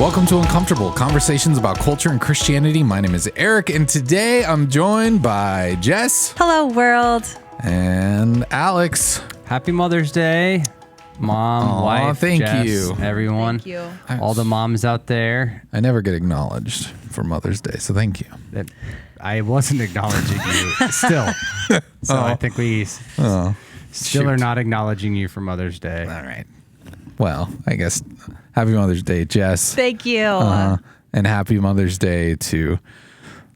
Welcome to Uncomfortable, conversations about culture and Christianity. My name is Eric, and today I'm joined by Jess. Hello, world. And Alex. Happy Mother's Day, Mom, wife, thank Jess, you. everyone. Thank you. All the moms out there. I never get acknowledged for Mother's Day, so thank you. I wasn't acknowledging you still. So I think we still are not acknowledging you for Mother's Day. All right. Well, I guess happy Mother's Day, Jess. Thank you. And happy Mother's Day to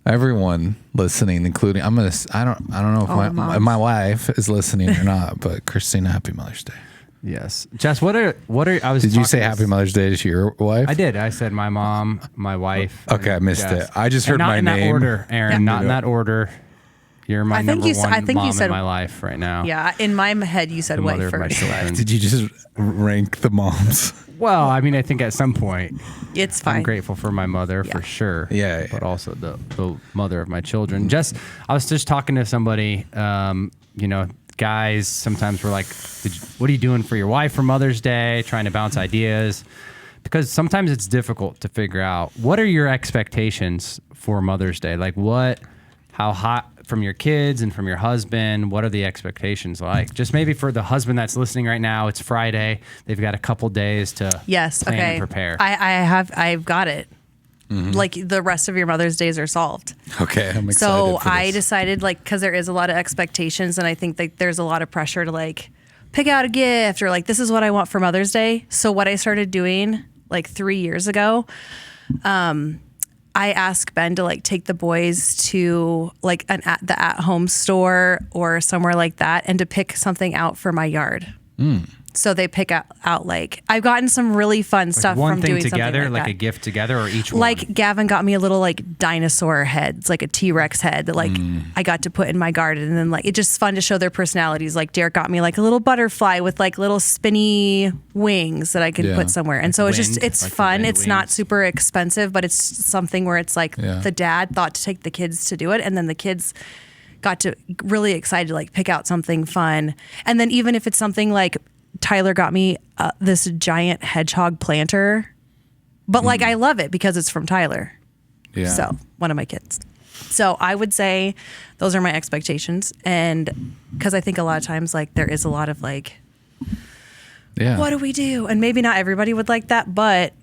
everyone listening, including I don't know if my wife is listening or not, but Christina, happy Mother's Day. Yes, Jess. What are? Did you say happy Mother's Day to your wife? I did. I said my mom, my wife. Okay, I missed it. I just heard my name. Not in that order, Aaron. Not in that order. You're my number one mom in my life right now. Yeah, in my head you said wife first. Did you just rank the moms? Well, I mean, I think at some point it's fine. I'm grateful for my mother for sure. Yeah. But also the mother of my children. I was just talking to somebody, guys sometimes we're like, what are you doing for your wife for Mother's Day? Trying to bounce ideas. Because sometimes it's difficult to figure out what are your expectations for Mother's Day? Like how hot from your kids and from your husband, what are the expectations like? Just maybe for the husband that's listening right now, it's Friday. They've got a couple days to plan and prepare. I've got it. Mm-hmm. Like the rest of your Mother's Days are solved. Okay, I'm excited So for I this. decided because there is a lot of expectations and I think that there's a lot of pressure to pick out a gift or this is what I want for Mother's Day. So what I started doing 3 years ago, I asked Ben to take the boys to the at-home store or somewhere like that and to pick something out for my yard. So they pick out I've gotten some really fun stuff from doing something together, like that. a gift together, or each one. Gavin got me a little dinosaur heads, a T-Rex head that I got to put in my garden, and then it's just fun to show their personalities. Derek got me a little butterfly with little spinny wings that I could put somewhere, and so it's fun. It's not super expensive, but it's something where it's the dad thought to take the kids to do it, and then the kids got to really excited to pick out something fun, and then even if it's something Tyler got me this giant hedgehog planter, but I love it because it's from Tyler. Yeah. So one of my kids. So I would say those are my expectations. And because I think a lot of times there is a lot of what do we do? And maybe not everybody would like that, but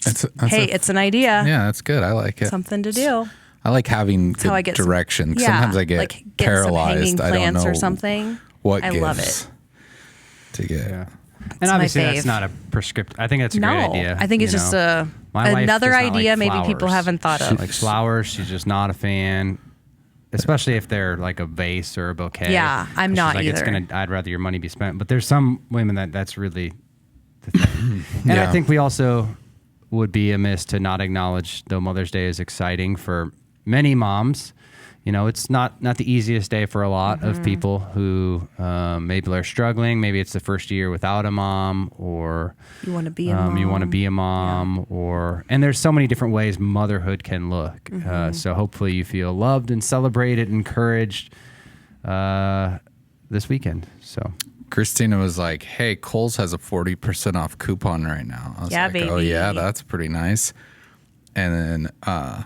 it's an idea. Yeah, that's good. I like it. Something to do. I like having good direction. Sometimes I get paralyzed. Some hanging plants I don't know or something. I love it. To get. Yeah. And obviously that's not a prescriptive. I think that's a great idea. I think it's just another idea maybe people haven't thought of. Flowers, she's just not a fan, especially if they're a vase or a bouquet. Yeah, I'm not either. I'd rather your money be spent. But there's some women that's really the thing. And I think we also would be amiss to not acknowledge, though Mother's Day is exciting for many moms. It's not the easiest day for a lot of people who maybe are struggling. Maybe it's the first year without a mom, or you want to be a mom. You want to be a mom, and there's so many different ways motherhood can look. So hopefully you feel loved and celebrated, encouraged this weekend. So Christina was like, "Hey, Kohl's has a 40% off coupon right now." I was baby. "Oh yeah, that's pretty nice." And then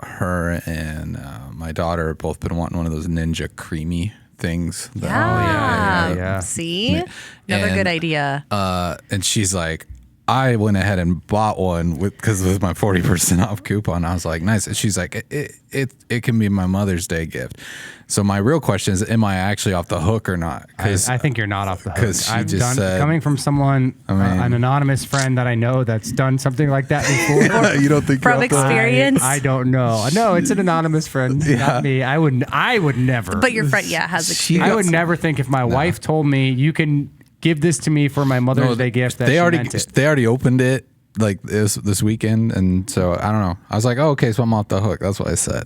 her and my daughter have both been wanting one of those Ninja creamy things. Yeah. See? Another good idea. And she's like, I went ahead and bought one because with my 40% off coupon. I was like, nice. And she's like, it can be my Mother's Day gift. So my real question is, am I actually off the hook or not? I think you're not off the hook. Because she just said, coming from someone, an anonymous friend that I know that's done something like that before. You don't think from experience? I don't know. No, it's an anonymous friend, not me. I would never. But your friend, has experience. I would never think if my wife told me you can give this to me for my Mother's Day gift. That they already opened it this weekend, and so I don't know. I was like, oh, okay, so I'm off the hook. That's what I said.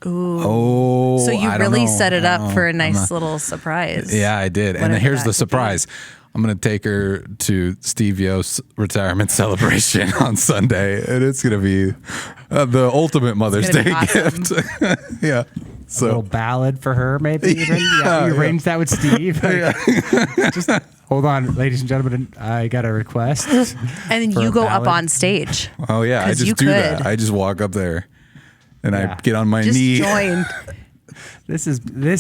Ooh. Oh, so you really set it up for a nice little surprise. Yeah, I did. And here's the surprise. I'm going to take her to Steve Yost's retirement celebration on Sunday, and it's going to be the ultimate Mother's Day gift. Yeah. little ballad for her, maybe even. Yeah, you arrange that with Steve. Just hold on, ladies and gentlemen. I got a request. And then you go up on stage. Oh yeah, I 'Cause you just do that. could. I just walk up there and Yeah. I get on my Just knee. join. This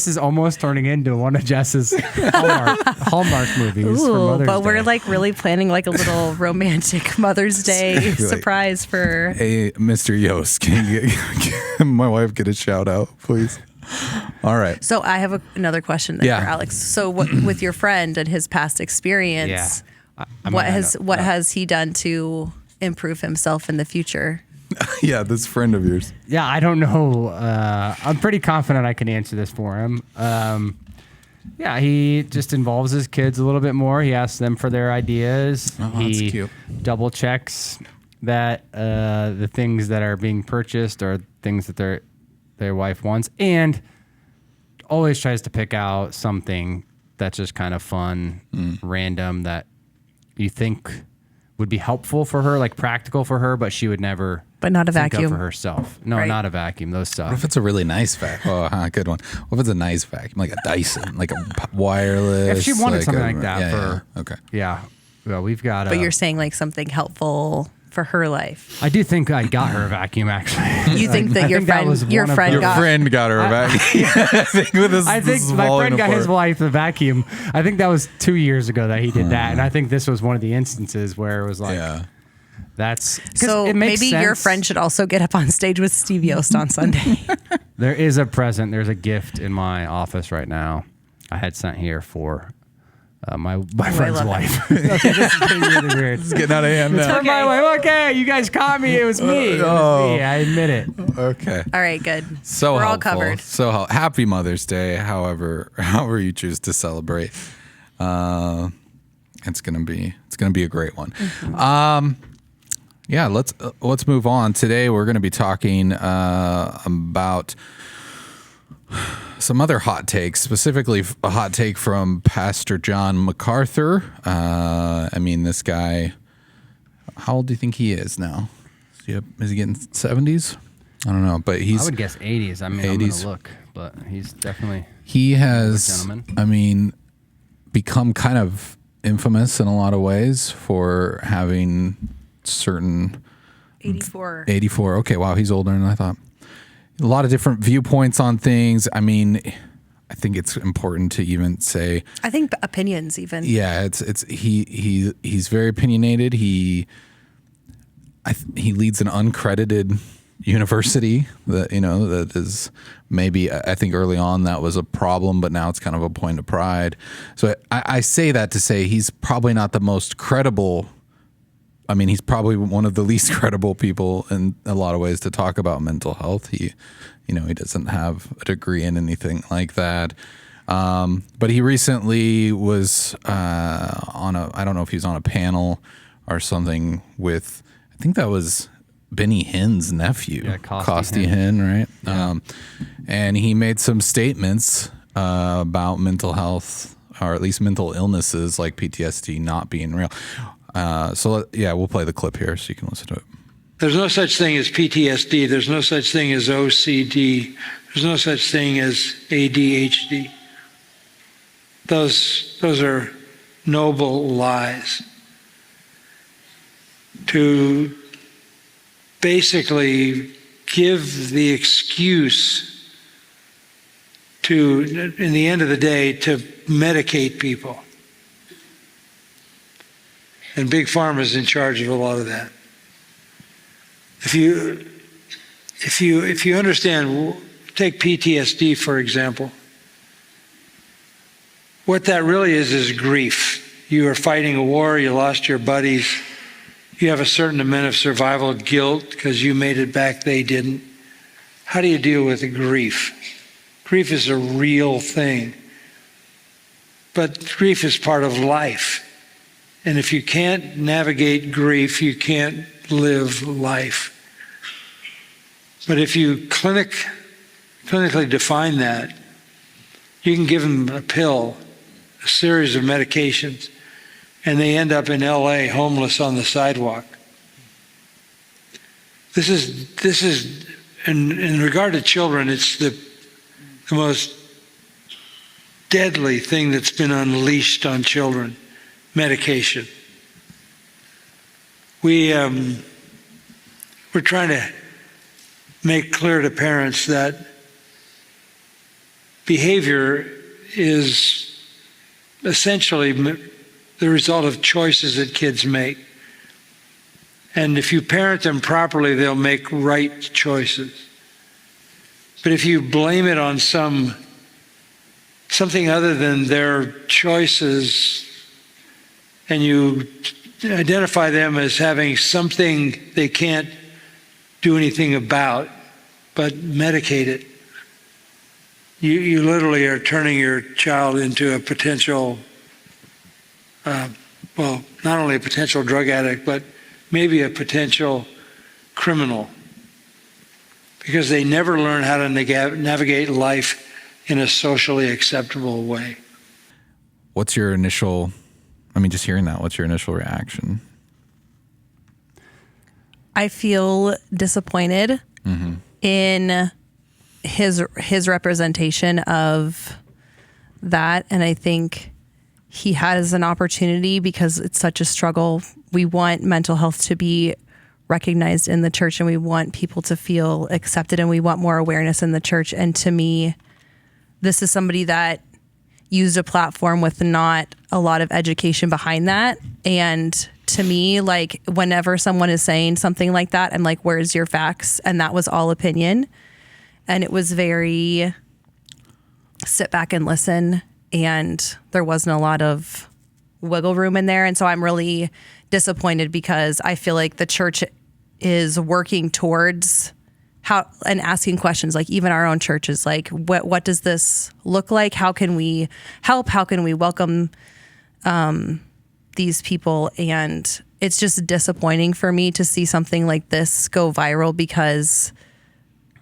is almost turning into one of Jess's Hallmark movies for Ooh, Mother's but Day. we're like really planning like a little romantic Mother's Day Like, surprise for. Hey, Mr. Yost, can my wife get a shout out, please? All right. So I have another question then Yeah. for Alex. So with your friend and his past experience, I what might has end what up- has he done to improve himself in the future? Yeah, this friend of yours. Yeah, I don't know. I'm pretty confident I can answer this for him. Yeah, he just involves his kids a little bit more. He asks them for their ideas. Oh, that's He cute. double checks that the things that are being purchased are things that their wife wants, and always tries to pick out something that's just kind of fun, random, that you think would be helpful for her, like practical for her, but she would never But not a think of vacuum. for herself. No, Right. not a vacuum. Those stuff. What if it's a really nice vacuum? Oh, good one. What if it's a nice vacuum, like a Dyson, like a wireless? If she wanted something a- like that yeah, for yeah. Okay. Yeah. Well, we've got. But you're saying like something helpful for her life. I do think I got her a vacuum. Actually, You think that I your think that friend, was your one of friend the- Your got friend got her a vacuum. I think with this, I think this is my falling friend got his apart. wife a vacuum. I think that was 2 years ago that he did that, and I think this was one of the instances where it was like, Yeah. that's 'cause So it makes maybe your sense. friend should also get up on stage with Steve Yost on Sunday. There is a present. There's a gift in my office right now. I had sent here for my friend's love it. wife. Okay, this is getting really weird. It's getting out of hand now. For my wife. Okay, you guys caught me. It was me. It was me. I admit it. Okay. All right, good. So We're all helpful. covered. So happy Mother's Day. However you choose to celebrate, it's gonna be a great one. Yeah, let's move on. Today we're going to be talking about some other hot takes, specifically a hot take from Pastor John MacArthur. I mean, this guy, how old do you think he is now? Is he getting 70s? I don't know, but I would guess 80s. I mean, I'm 80s. gonna look, but he's definitely. he has, Gentleman. I mean, become kind of infamous in a lot of ways for having certain 84. 84. Okay, wow, he's older than I thought. A lot of different viewpoints on things. I mean, I think it's important to even say, I think opinions even. yeah, he's very opinionated. He leads an uncredited university that is maybe, I think early on that was a problem, but now it's kind of a point of pride. So I say that to say he's probably not the most credible. I mean, he's probably one of the least credible people in a lot of ways to talk about mental health. He doesn't have a degree in anything like that. But he recently was I don't know if he was on a panel or something with, I think that was Benny Hinn's nephew, Yeah, Costi Hinn, right? Yeah. And he made some statements about mental health, or at least mental illnesses like PTSD not being real. We'll play the clip here so you can listen to it. There's no such thing as PTSD. There's no such thing as OCD. There's no such thing as ADHD. Those are noble lies. To basically give the excuse to, in the end of the day, to medicate people. And Big Pharma is in charge of a lot of that. If you understand, take PTSD for example. What that really is grief. You are fighting a war, you lost your buddies, you have a certain amount of survival guilt because you made it back, they didn't. How do you deal with the grief? Grief is a real thing. But grief is part of life. And if you can't navigate grief, you can't live life. But if you clinically define that, you can give them a pill, a series of medications, and they end up in LA homeless on the sidewalk. This is in regard to children, it's the the most deadly thing that's been unleashed on children, medication. We're trying to make clear to parents that behavior is essentially the result of choices that kids make. And if you parent them properly, they'll make right choices. But if you blame it on something other than their choices, and you identify them as having something they can't do anything about, but medicate it, you literally are turning your child into a potential, well, not only a potential drug addict, but maybe a potential criminal, because they never learn how to navigate life in a socially acceptable way. What's your initial, just hearing that, what's your initial reaction? I feel disappointed in his representation of that. And I think he has an opportunity, because it's such a struggle. We want mental health to be recognized in the church, and we want people to feel accepted, and we want more awareness in the church. And to me, this is somebody that used a platform with not a lot of education behind that. And to me, like, whenever someone is saying something like that, I'm like, where's your facts? And that was all opinion. And it was very sit back and listen. And there wasn't a lot of wiggle room in there. And so I'm really disappointed, because I feel like the church is working towards how, and asking questions, like even our own churches, like what does this look like? How can we help? How can we welcome these people? And it's just disappointing for me to see something like this go viral, because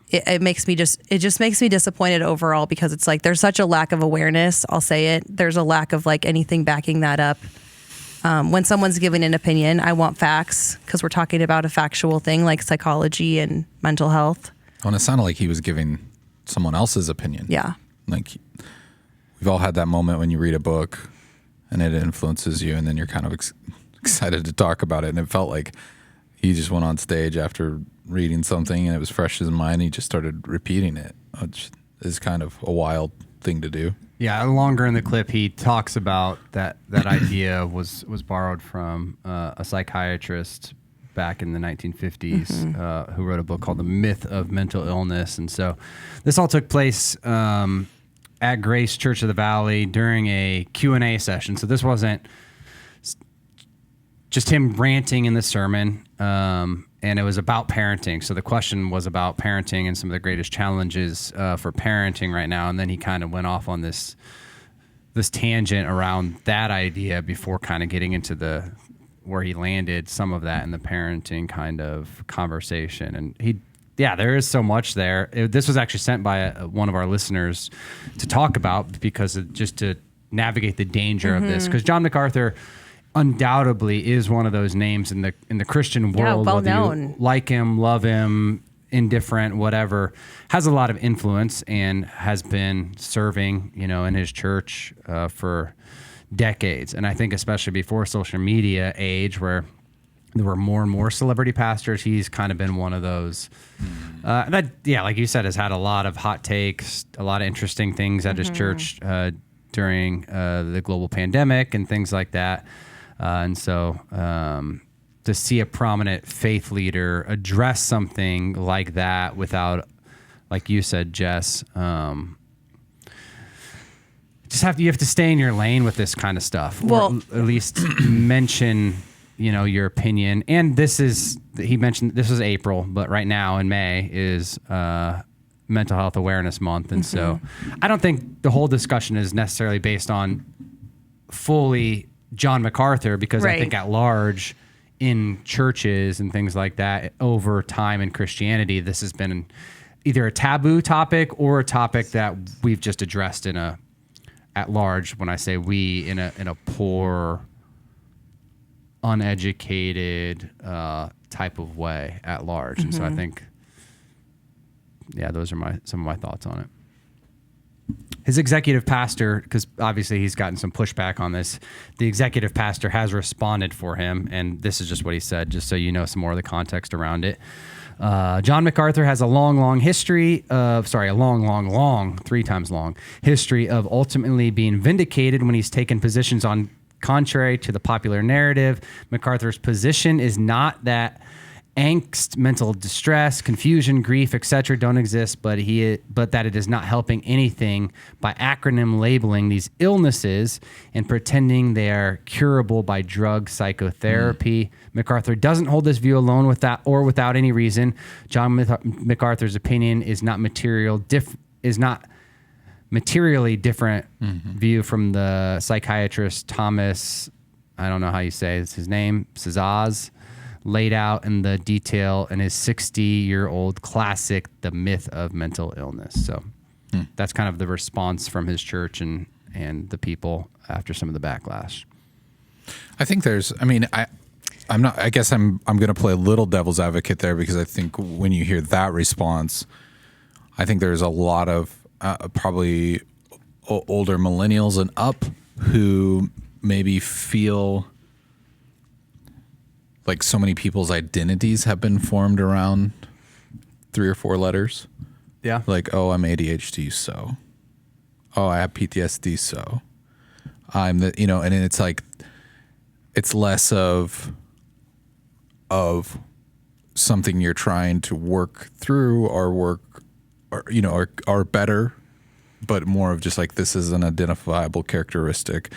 it just makes me disappointed overall, because it's like there's such a lack of awareness. I'll say it. There's a lack of like anything backing that up. When someone's giving an opinion, I want facts, because we're talking about a factual thing like psychology and mental health. Oh, and it sounded like he was giving someone else's opinion. Yeah. Like, we've all had that moment when you read a book and it influences you, and then you're kind of excited to talk about it. And it felt like he just went on stage after reading something and it was fresh in his mind. He just started repeating it, which is kind of a wild thing to do. Yeah, longer in the clip, he talks about that idea was borrowed from a psychiatrist back in the 1950s who wrote a book called The Myth of Mental Illness. And so this all took place at Grace Church of the Valley during a Q&A session. So this wasn't just him ranting in the sermon, and it was about parenting. So the question was about parenting and some of the greatest challenges for parenting right now. And then he kind of went off on this tangent around that idea before kind of getting into where he landed some of that in the parenting kind of conversation. And there is so much there. This was actually sent by one of our listeners to talk about, because just to navigate the danger of this, because John MacArthur undoubtedly is one of those names in the Christian world, well whether known. you like him, love him, indifferent, whatever, has a lot of influence and has been serving, in his church for decades. And I think especially before social media age, where there were more and more celebrity pastors, he's kind of been one of those that, like you said, has had a lot of hot takes, a lot of interesting things at his church during the global pandemic and things like that. And so to see a prominent faith leader address something like that without, like you said, Jess, you have to stay in your lane with this kind of stuff, or at least mention, your opinion. And he mentioned this was April, but right now in May is Mental Health Awareness Month. And so I don't think the whole discussion is necessarily based on fully John MacArthur, because I think at large in churches and things like that over time in Christianity, this has been either a taboo topic or a topic that we've just addressed at large. When I say we, in a poor, uneducated type of way at large. And so I think, those are some of my thoughts on it. his executive pastor, because obviously he's gotten some pushback on this, the executive pastor has responded for him, and this is just what he said, just so you know some more of the context around it. John MacArthur has a long history of, three times long history of ultimately being vindicated when he's taken positions on contrary to the popular narrative. MacArthur's position is not that angst, mental distress, confusion, grief, etc. don't exist, but that it is not helping anything by acronym labeling these illnesses and pretending they are curable by drug psychotherapy. MacArthur doesn't hold this view alone without any reason. John MacArthur's opinion is not materially different view from the psychiatrist Thomas, I don't know how you say his name, Cezaz, laid out in the detail in his 60-year-old classic, The Myth of Mental Illness. So that's kind of the response from his church and the people after some of the backlash. I think I guess I'm going to play a little devil's advocate there, because I think when you hear that response, I think there's a lot of probably older millennials and up who maybe feel like so many people's identities have been formed around 3 or 4 letters. Yeah. Like, oh, I'm ADHD, so. Oh, I have PTSD, so. I'm the, and it's like, it's less of something you're trying to work through or better, but more of just like, this is an identifiable characteristic.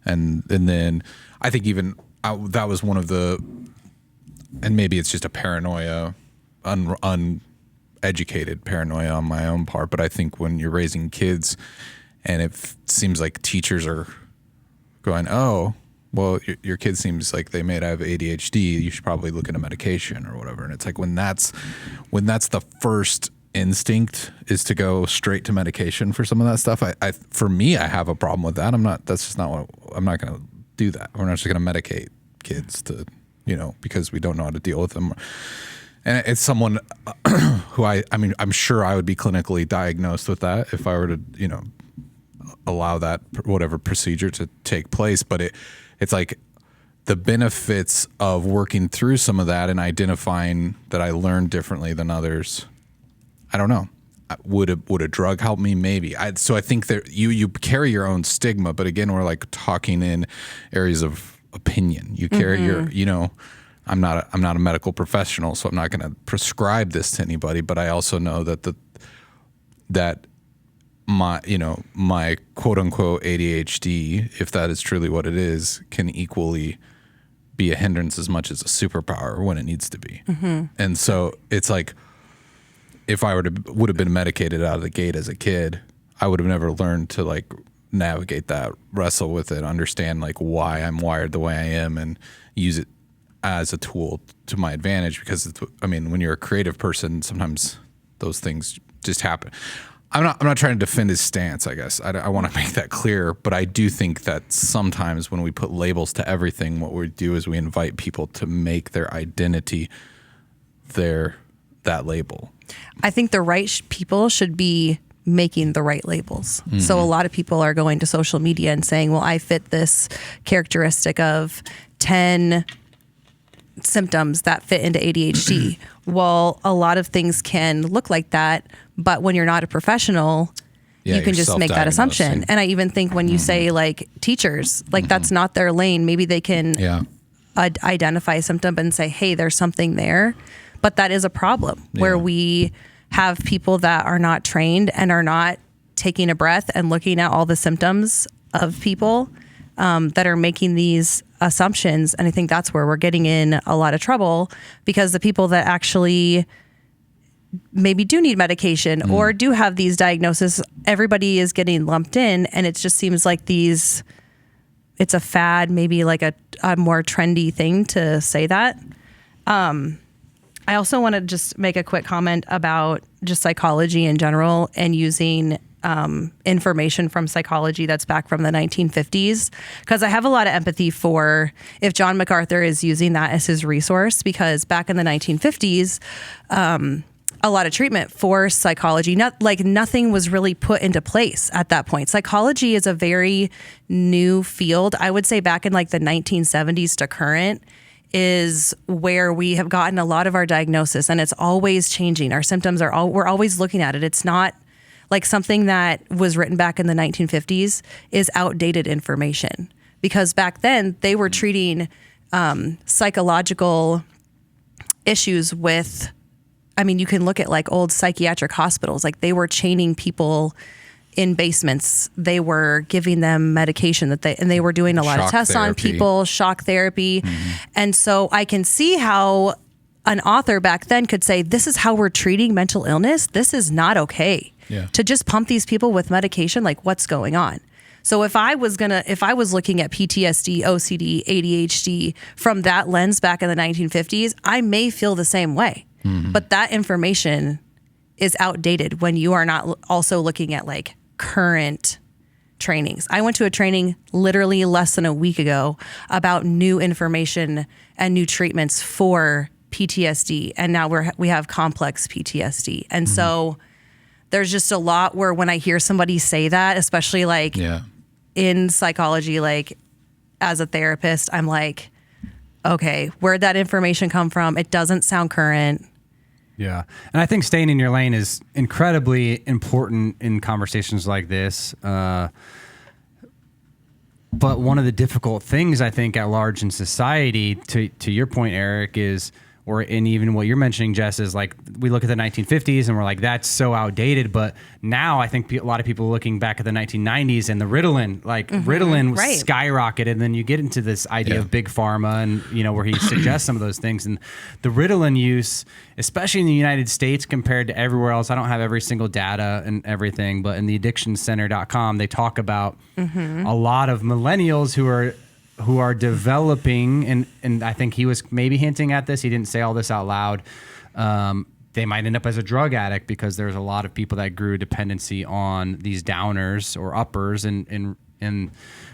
And then I think even that was one of the, and maybe it's just a paranoia, uneducated paranoia on my own part, but I think when you're raising kids and it seems like teachers are going, oh, well, your kid seems like they may have ADHD, you should probably look into medication or whatever. And it's like when that's the first instinct is to go straight to medication for some of that stuff. For me, I have a problem with that. I'm not going to do that. We're not just going to medicate kids to, because we don't know how to deal with them. And it's someone who I'm sure I would be clinically diagnosed with that if I were to, allow that whatever procedure to take place. But it's like the benefits of working through some of that and identifying that I learned differently than others. I don't know. Would a drug help me? Maybe. So I think that you carry your own stigma, but again, we're like talking in areas of opinion. You carry your, I'm not a medical professional, so I'm not going to prescribe this to anybody, but I also know that my quote unquote ADHD, if that is truly what it is, can equally be a hindrance as much as a superpower when it needs to be. And so it's like, if I would have been medicated out of the gate as a kid, I would have never learned to like navigate that, wrestle with it, understand like why I'm wired the way I am, and use it as a tool to my advantage. Because when you're a creative person, sometimes those things just happen. I'm not trying to defend his stance, I guess. I want to make that clear, but I do think that sometimes when we put labels to everything, what we do is we invite people to make their identity that label. I think the right people should be making the right labels. So a lot of people are going to social media and saying, well, I fit this characteristic of 10 symptoms that fit into ADHD. Well, a lot of things can look like that, but when you're not a professional, you can just make that assumption. And I even think when you say like teachers, like that's not their lane, maybe they can identify a symptom and say, hey, there's something there. But that is a problem where we have people that are not trained and are not taking a breath and looking at all the symptoms of people that are making these assumptions. And I think that's where we're getting in a lot of trouble, because the people that actually maybe do need medication or do have these diagnoses, everybody is getting lumped in. And it just seems like it's a fad, maybe like a more trendy thing to say that. I also want to just make a quick comment about just psychology in general and using information from psychology that's back from the 1950s, because I have a lot of empathy for if John MacArthur is using that as his resource, because back in the 1950s, a lot of treatment for psychology. Nothing was really put into place at that point. Psychology is a very new field. I would say back in like the 1970s to current is where we have gotten a lot of our diagnosis, and it's always changing. Our symptoms we're always looking at it. It's not like something that was written back in the 1950s is outdated information, because back then they were treating psychological issues with, I mean, you can look at like old psychiatric hospitals, like they were chaining people in basements. They were giving them medication and they were doing a lot of tests on people, shock therapy. And so I can see how an author back then could say, this is how we're treating mental illness. This is not okay to just pump these people with medication. Like, what's going on? So if I was looking at PTSD, OCD, ADHD from that lens back in the 1950s, I may feel the same way. But that information is outdated when you are not also looking at like current trainings. I went to a training literally less than a week ago about new information and new treatments for PTSD, and now we have complex PTSD. And so there's just a lot where when I hear somebody say that, especially like in psychology, like as a therapist, I'm like, okay, where'd that information come from? It doesn't sound current. Yeah. And I think staying in your lane is incredibly important in conversations like this. But one of the difficult things I think at large in society, to your point, Eric, is, and even what you're mentioning, Jess, is like we look at the 1950s and we're like, that's so outdated. But now I think a lot of people looking back at the 1990s and the Ritalin, Ritalin skyrocketed. And then you get into this idea of big pharma and, where he suggests some of those things. And the Ritalin use, especially in the United States compared to everywhere else, I don't have every single data and everything, but in the addictioncenter.com, they talk about a lot of millennials who are developing, and I think he was maybe hinting at this. He didn't say all this out loud. They might end up as a drug addict because there's a lot of people that grew dependency on these downers or uppers in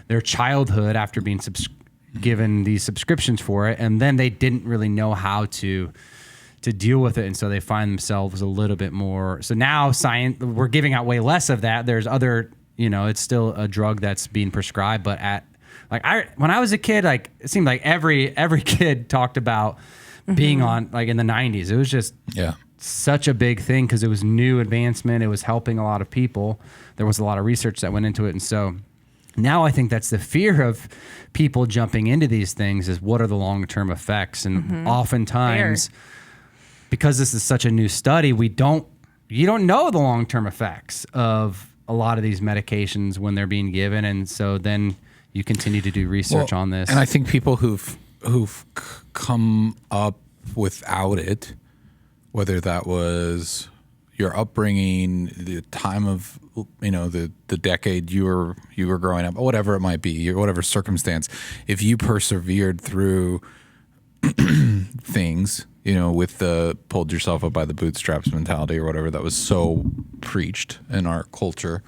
their childhood after being given these subscriptions for it, and then they didn't really know how to deal with it, and so they find themselves a little bit more. So now we're giving out way less of that. There's other, it's still a drug that's being prescribed, but when I was a kid, like it seemed like every kid talked about being on, like in the 90s. It was just such a big thing because it was new advancement. It was helping a lot of people. There was a lot of research that went into it. And so now I think that's the fear of people jumping into these things is what are the long-term effects? And oftentimes, because this is such a new study, you don't know the long-term effects of a lot of these medications when they're being given. And so then you continue to do research on this. And I think people who've come up without it, whether that was your upbringing, the time of the decade you were growing up, or whatever it might be, or whatever circumstance, if you persevered through things, with the pulled yourself up by the bootstraps mentality or whatever that was so preached in our culture,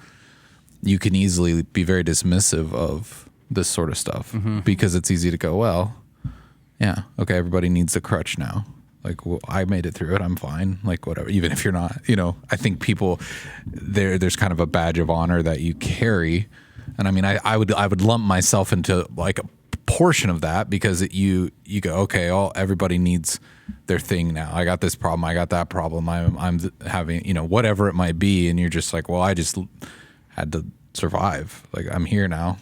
you can easily be very dismissive of this sort of stuff because it's easy to go, well, yeah, okay, everybody needs a crutch now. Like, well, I made it through it. I'm fine. Like, whatever. Even if you're not, I think people there's kind of a badge of honor that you carry. And I mean, I would lump myself into like a portion of that because you go, okay, everybody needs their thing now. I got this problem. I got that problem. I'm having, whatever it might be. And you're just like, well, I just had to survive. Like, I'm here now.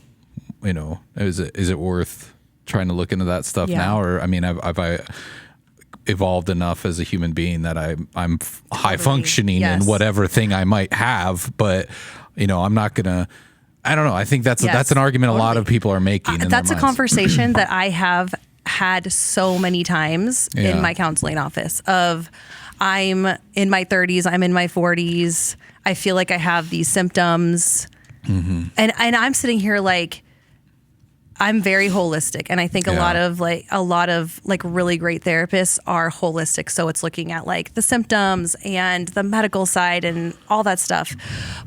Is it worth trying to look into that stuff now? Or, I mean, have I evolved enough as a human being that I'm high functioning in whatever thing I might have, but I'm not gonna, I don't know. I think that's an argument a lot of people are making. That's a conversation that I have had so many times in my counseling office of I'm in my 30s, I'm in my 40s. I feel like I have these symptoms and I'm sitting here like, I'm very holistic, and I think a lot of really great therapists are holistic. So it's looking at like the symptoms and the medical side and all that stuff.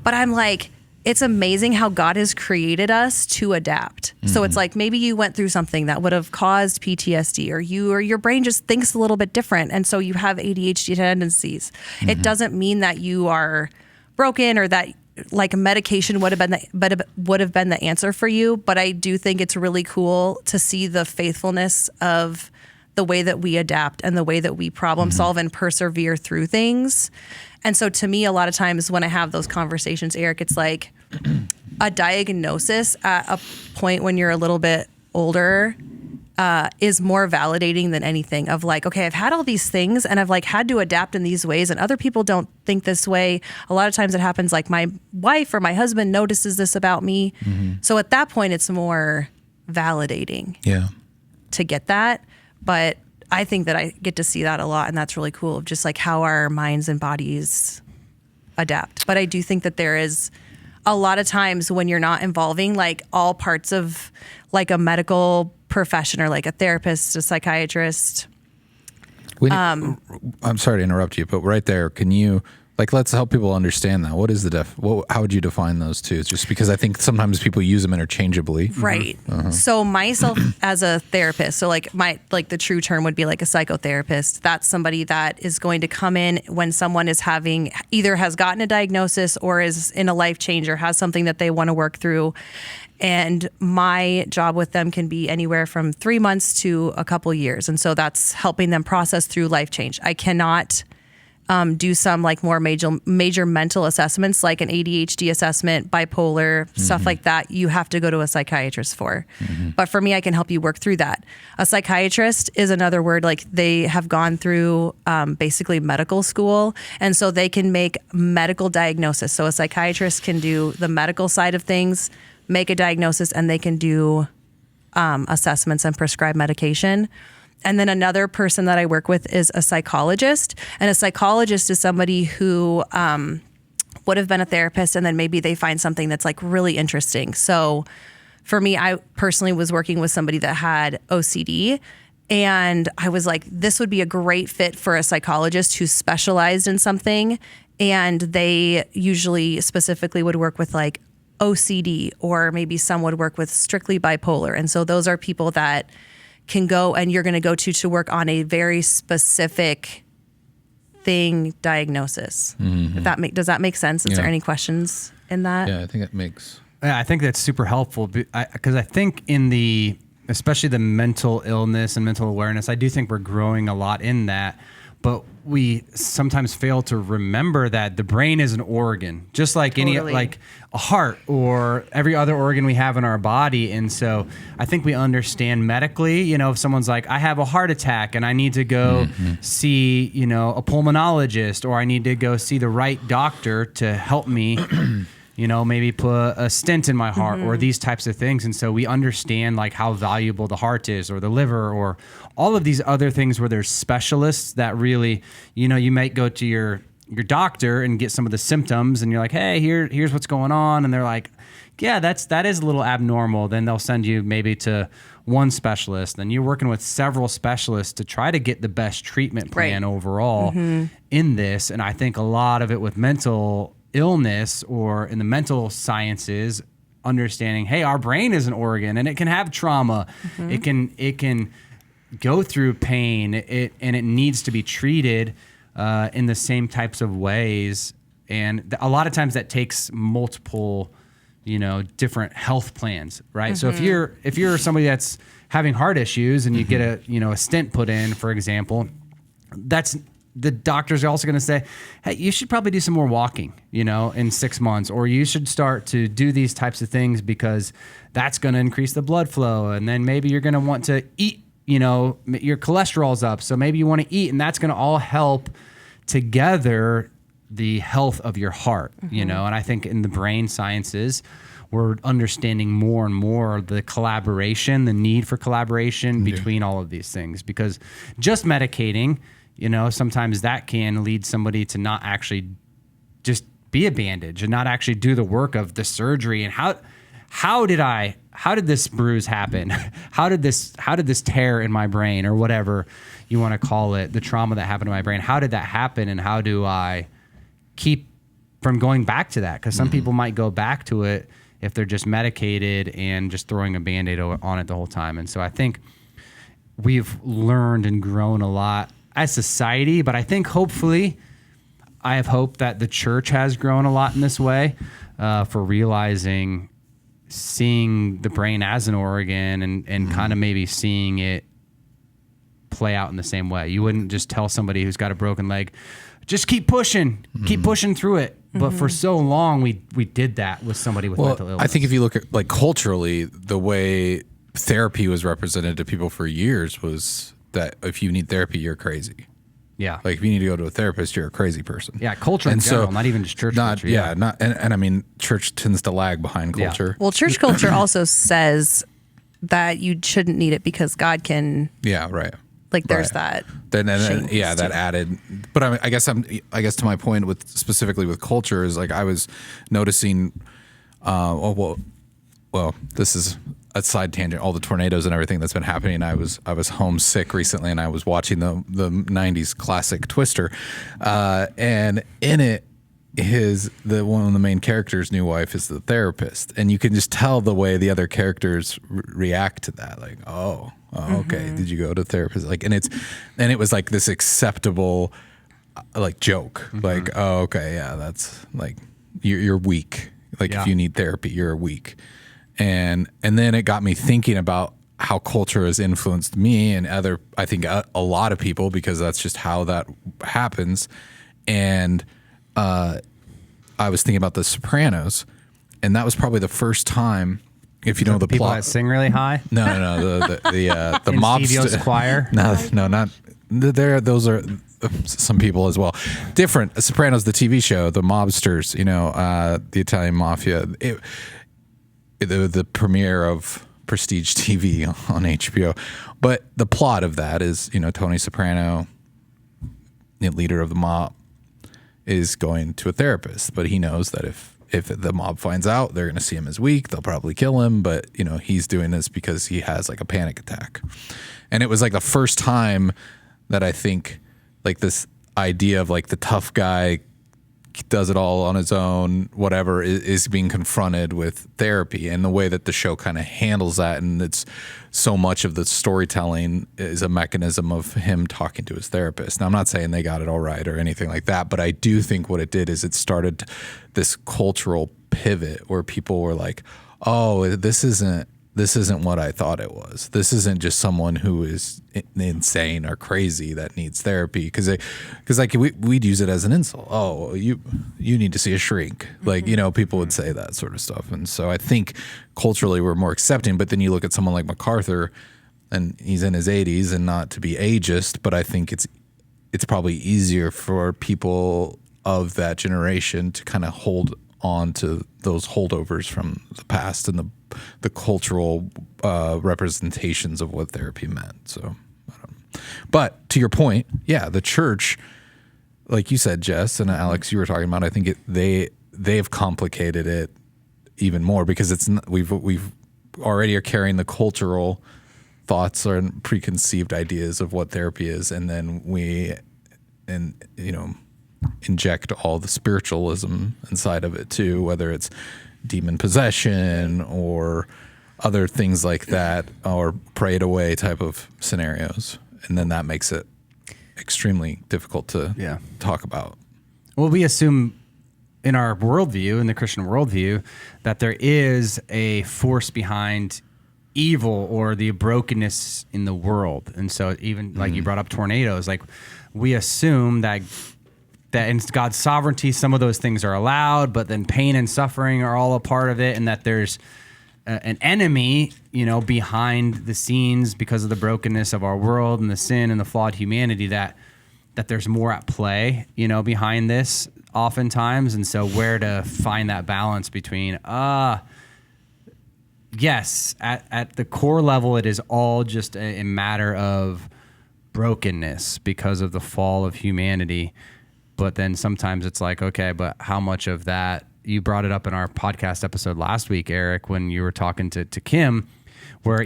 But I'm like, it's amazing how God has created us to adapt. So it's like maybe you went through something that would have caused PTSD, or your brain just thinks a little bit different, and so you have ADHD tendencies. It doesn't mean that you are broken or that like medication would have been the answer for you. But I do think it's really cool to see the faithfulness of the way that we adapt and the way that we problem solve and persevere through things. And so to me, a lot of times when I have those conversations, Eric, it's like a diagnosis at a point when you're a little bit older is more validating than anything, of like, okay, I've had all these things and I've like had to adapt in these ways and other people don't think this way. A lot of times it happens like my wife or my husband notices this about me. So at that point, it's more validating to get that. But I think that I get to see that a lot, and that's really cool, of just like how our minds and bodies adapt. But I do think that there is a lot of times when you're not involving like all parts of like a medical profession, or like a therapist, a psychiatrist. I'm sorry to interrupt you, but right there, can you, like, let's help people understand that. What is how would you define those two? It's just because I think sometimes people use them interchangeably. Right. So myself as a therapist, so like the true term would be like a psychotherapist. That's somebody that is going to come in when someone is either has gotten a diagnosis or is in a life change or has something that they want to work through. And my job with them can be anywhere from 3 months to a couple years. And so that's helping them process through life change. I cannot do some like more major mental assessments, like an ADHD assessment, bipolar, stuff like that. You have to go to a psychiatrist for. But for me, I can help you work through that. A psychiatrist is another word, like they have gone through basically medical school. And so they can make medical diagnosis. So a psychiatrist can do the medical side of things, make a diagnosis, and they can do assessments and prescribe medication. And then another person that I work with is a psychologist. And a psychologist is somebody who would have been a therapist, and then maybe they find something that's like really interesting. So for me, I personally was working with somebody that had OCD. And I was like, this would be a great fit for a psychologist who specialized in something. And they usually specifically would work with like OCD, or maybe some would work with strictly bipolar. And so those are people that can go, and you're going to go to work on a very specific thing diagnosis. Does that make sense? Is there any questions in that? Yeah, I think it makes. Yeah, I think that's super helpful because I think especially the mental illness and mental awareness, I do think we're growing a lot in that. But we sometimes fail to remember that the brain is an organ, just like like a heart or every other organ we have in our body. And so I think we understand medically, if someone's like, I have a heart attack and I need to go see, a pulmonologist, or I need to go see the right doctor to help me, maybe put a stent in my heart or these types of things. And so we understand like how valuable the heart is, or the liver, or all of these other things where there's specialists that really, you might go to your doctor and get some of the symptoms, and you're like, hey, here's what's going on. And they're like, yeah, that is a little abnormal. Then they'll send you maybe to one specialist. Then you're working with several specialists to try to get the best treatment plan overall in this. And I think a lot of it with mental illness or in the mental sciences, understanding, hey, our brain is an organ and it can have trauma. It can go through pain, and it needs to be treated in the same types of ways. And a lot of times that takes multiple, different health plans, right? So if you're somebody that's having heart issues and you get a stent put in, for example, the doctors are also going to say, hey, you should probably do some more walking, in 6 months, or you should start to do these types of things because that's going to increase the blood flow. And then maybe you're going to want to eat, your cholesterol's up. So maybe you want to eat, and that's going to all help together the health of your heart, And I think in the brain sciences, we're understanding more and more the collaboration, the need for collaboration between all of these things, because just medicating, sometimes that can lead somebody to not actually just be a bandage and not actually do the work of the surgery. And how did this bruise happen? How did this tear in my brain, or whatever you want to call it, the trauma that happened to my brain? How did that happen? And how do I keep from going back to that, because some people might go back to it if they're just medicated and just throwing a Band-Aid on it the whole time. And so I think we've learned and grown a lot as society, but I think hopefully, I have hope that the church has grown a lot in this way for realizing, seeing the brain as an organ and kind of maybe seeing it play out in the same way. You wouldn't just tell somebody who's got a broken leg, just keep pushing through it. But for so long, we did that with somebody with mental illness. I think if you look at like culturally, the way therapy was represented to people for years was that if you need therapy, you're crazy. Yeah. Like if you need to go to a therapist, you're a crazy person. Yeah, culture in general, not even just church culture. Yeah, and I mean, church tends to lag behind culture. Well, church culture also says that you shouldn't need it because God can. Yeah, right. Like there's that. Then that added. But I guess to my point with specifically with culture is like I was noticing. Well, this is a side tangent. All the tornadoes and everything that's been happening. I was homesick recently, and I was watching the '90s classic Twister, and in it. One of the main characters' new wife is the therapist, and you can just tell the way the other characters react to that. Like, okay, did you go to therapist? Like, and it was like this acceptable, like joke. Like, okay, yeah, that's like you're weak. Like if you need therapy, you're weak. And then it got me thinking about how culture has influenced me and I think a lot of people, because that's just how that happens. And I was thinking about The Sopranos, and that was probably the first time, if you know the people plot. That sing really high. No, the mob. Stevio's choir. No, not there. Those are some people as well. Different. Sopranos, the TV show, the mobsters. The Italian mafia. The premiere of prestige TV on HBO, but the plot of that is Tony Soprano, the leader of the mob, is going to a therapist, but he knows that if the mob finds out, they're going to see him as weak. They'll probably kill him, but he's doing this because he has like a panic attack. And it was like the first time that I think like this idea of like the tough guy does it all on his own, whatever, is being confronted with therapy, and the way that the show kind of handles that. And it's so much of the storytelling is a mechanism of him talking to his therapist. Now, I'm not saying they got it all right or anything like that, but I do think what it did is it started this cultural pivot where people were like, oh, this isn't what I thought it was. This isn't just someone who is insane or crazy that needs therapy. Because like we'd use it as an insult. Oh, you need to see a shrink. Like, people would say that sort of stuff. And so I think culturally we're more accepting. But then you look at someone like MacArthur, and he's in his 80s, and not to be ageist, but I think it's probably easier for people of that generation to kind of hold on to those holdovers from the past and the cultural representations of what therapy meant. So, but to your point, yeah, the church, like you said, Jess and Alex, you were talking about, I think they've complicated it even more, because we've already are carrying the cultural thoughts or preconceived ideas of what therapy is, and then we inject all the spiritualism inside of it too, whether it's demon possession or other things like that, or pray it away type of scenarios. And then that makes it extremely difficult to talk about. Well, we assume in our worldview, in the Christian worldview, that there is a force behind evil or the brokenness in the world. And so even like you brought up tornadoes, like we assume that in God's sovereignty, some of those things are allowed, but then pain and suffering are all a part of it, and that there's an enemy, behind the scenes because of the brokenness of our world and the sin and the flawed humanity, that there's more at play, behind this oftentimes. And so where to find that balance between, yes, at the core level, it is all just a matter of brokenness because of the fall of humanity. But then sometimes it's like, okay, but how much of that? You brought it up in our podcast episode last week, Eric, when you were talking to Kim, where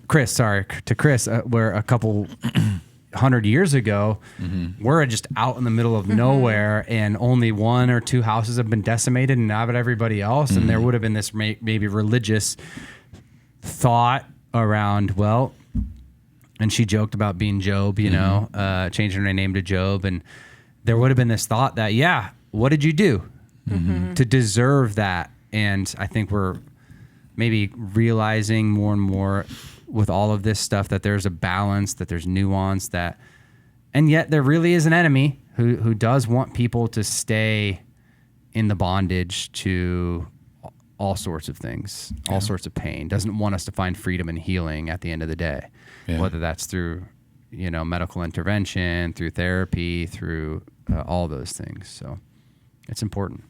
Chris, where a couple 100 years ago, we're just out in the middle of nowhere, and only 1 or 2 houses have been decimated, and not about everybody else. And there would have been this maybe religious thought around, well, and she joked about being Job, changing her name to Job. And there would have been this thought that, what did you do to deserve that? And I think we're maybe realizing more and more with all of this stuff that there's a balance, that there's nuance, and yet there really is an enemy who does want people to stay in the bondage to all sorts of things, all sorts of pain, doesn't want us to find freedom and healing at the end of the day, whether that's through, medical intervention, through therapy, through all those things. So it's important.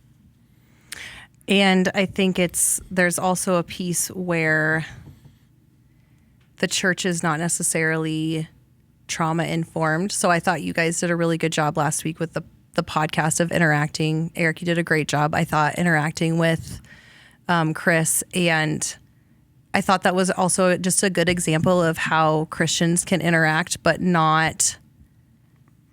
And I think there's also a piece where the church is not necessarily trauma informed. So I thought you guys did a really good job last week with the podcast of interacting. Eric, you did a great job, I thought, interacting with Chris. And I thought that was also just a good example of how Christians can interact, but not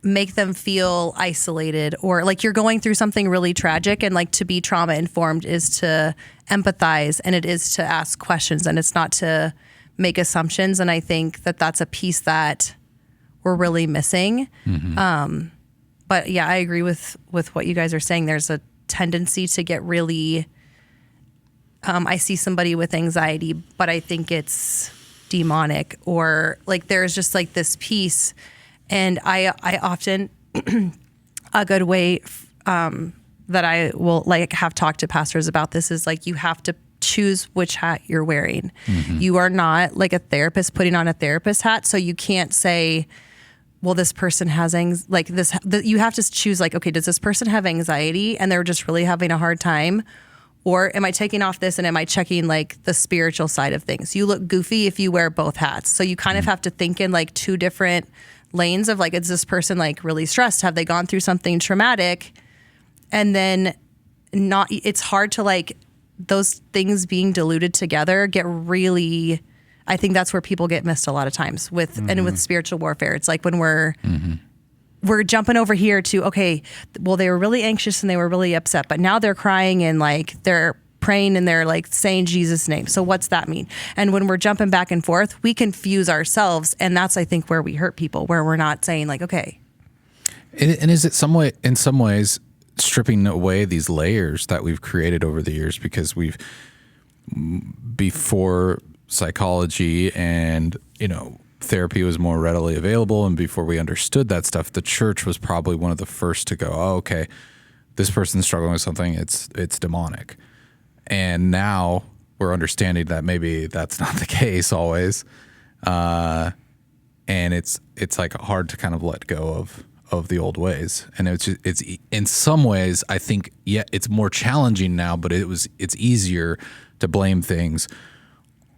make them feel isolated, or like you're going through something really tragic, and like to be trauma informed is to empathize, and it is to ask questions, and it's not to make assumptions. And I think that that's a piece that we're really missing. But yeah, I agree with what you guys are saying. There's a tendency to get really, I see somebody with anxiety, but I think it's demonic, or like there's just like this piece. And I often, a good way that I will like have talked to pastors about this is like, you have to choose which hat you're wearing. You are not like a therapist putting on a therapist hat. So you can't say, well, this person has you have to choose like, okay, does this person have anxiety and they're just really having a hard time? Or am I taking off this and am I checking like the spiritual side of things? You look goofy if you wear both hats. So you kind of have to think in like 2 different lanes of like, is this person like really stressed? Have they gone through something traumatic? And then it's hard to like those things being diluted together get really, I think that's where people get missed a lot of times and with spiritual warfare. It's like when we're jumping over here to, okay, well, they were really anxious and they were really upset, but now they're crying and like they're praying and they're like saying Jesus' name. So what's that mean? And when we're jumping back and forth, we confuse ourselves. And that's, I think, where we hurt people, where we're not saying like, okay. And is it in some ways stripping away these layers that we've created over the years, because before psychology and, therapy was more readily available, and before we understood that stuff, the church was probably one of the first to go, oh, okay, this person's struggling with something, it's demonic. And now we're understanding that maybe that's not the case always. And it's like hard to kind of let go of the old ways. And it's in some ways, I think, it's more challenging now, but it's easier to blame things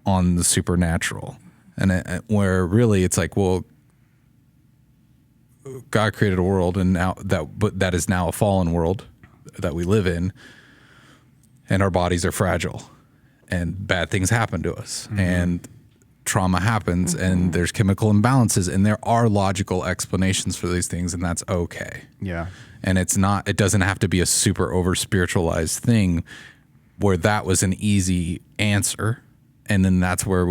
on the supernatural. And where really it's like, well, God created a world, and now that is now a fallen world that we live in, and our bodies are fragile, and bad things happen to us, and trauma happens, and there's chemical imbalances, and there are logical explanations for these things, and that's okay. Yeah. And it doesn't have to be a super over spiritualized thing where that was an easy answer. And then that's where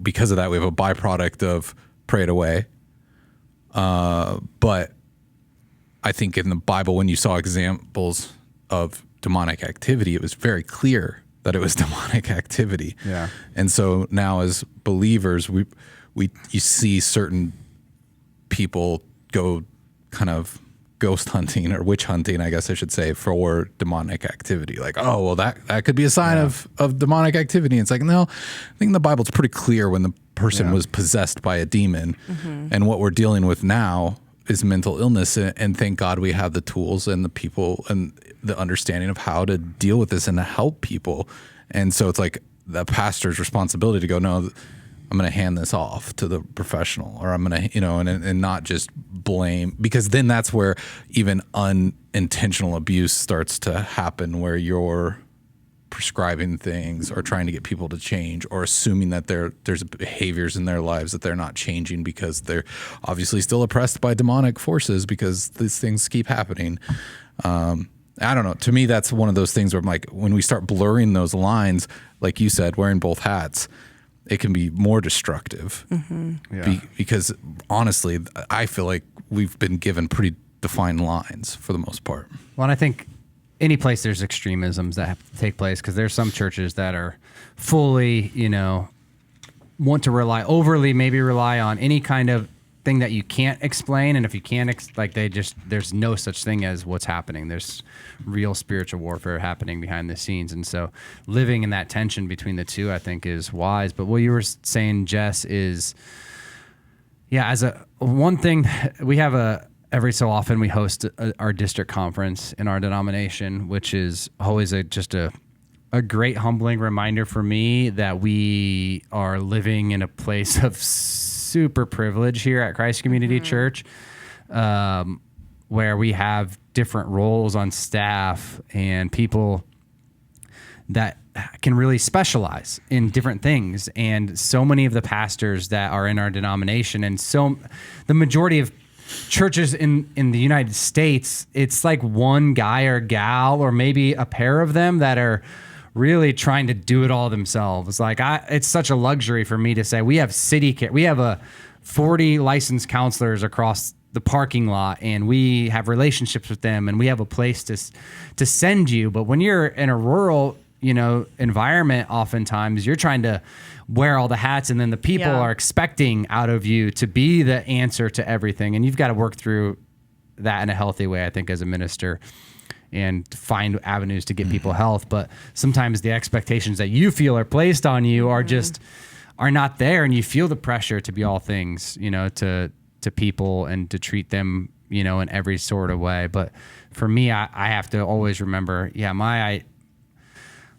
because of that, we have a byproduct of pray it away. But I think in the Bible, when you saw examples of demonic activity, it was very clear that it was demonic activity. Yeah. And so now as believers, you see certain people go kind of ghost hunting, or witch hunting, I guess I should say, for demonic activity. Like, oh, well, that could be a sign of demonic activity. And it's like, no, I think the Bible's pretty clear when the person was possessed by a demon. And what we're dealing with now is mental illness. And thank God we have the tools and the people and the understanding of how to deal with this and to help people. And so it's like the pastor's responsibility to go, no, I'm going to hand this off to the professional, or I'm going to, and not just blame, because then that's where even unintentional abuse starts to happen, where you're prescribing things or trying to get people to change, or assuming that there's behaviors in their lives that they're not changing because they're obviously still oppressed by demonic forces because these things keep happening. I don't know. To me, that's one of those things where I'm like, when we start blurring those lines, like you said, wearing both hats, it can be more destructive. Because honestly, I feel like we've been given pretty defined lines for the most part. Well, and I think any place there's extremisms that have to take place, because there's some churches that are fully, want to maybe rely on any kind of thing that you can't explain. And if you can't, there's no such thing as what's happening. There's real spiritual warfare happening behind the scenes. And so living in that tension between the two, I think, is wise. But what you were saying, Jess, is, one thing we have every so often we host our district conference in our denomination, which is always just a great humbling reminder for me that we are living in a place of super privilege here at Christ Community Church, where we have different roles on staff and people that can really specialize in different things. And so many of the pastors that are in our denomination, and so the majority of churches in the United States, it's like one guy or gal or maybe a pair of them that are really trying to do it all themselves. It's such a luxury for me to say we have city care. We have 40 licensed counselors across the parking lot, and we have relationships with them, and we have a place to send you. But when you're in a rural, environment, oftentimes you're trying to wear all the hats, and then the people are expecting out of you to be the answer to everything. And you've got to work through that in a healthy way, I think, as a minister, and find avenues to get people health. But sometimes the expectations that you feel are placed on you are not there, and you feel the pressure to be all things, to people and to treat them, in every sort of way. But for me, I have to always remember,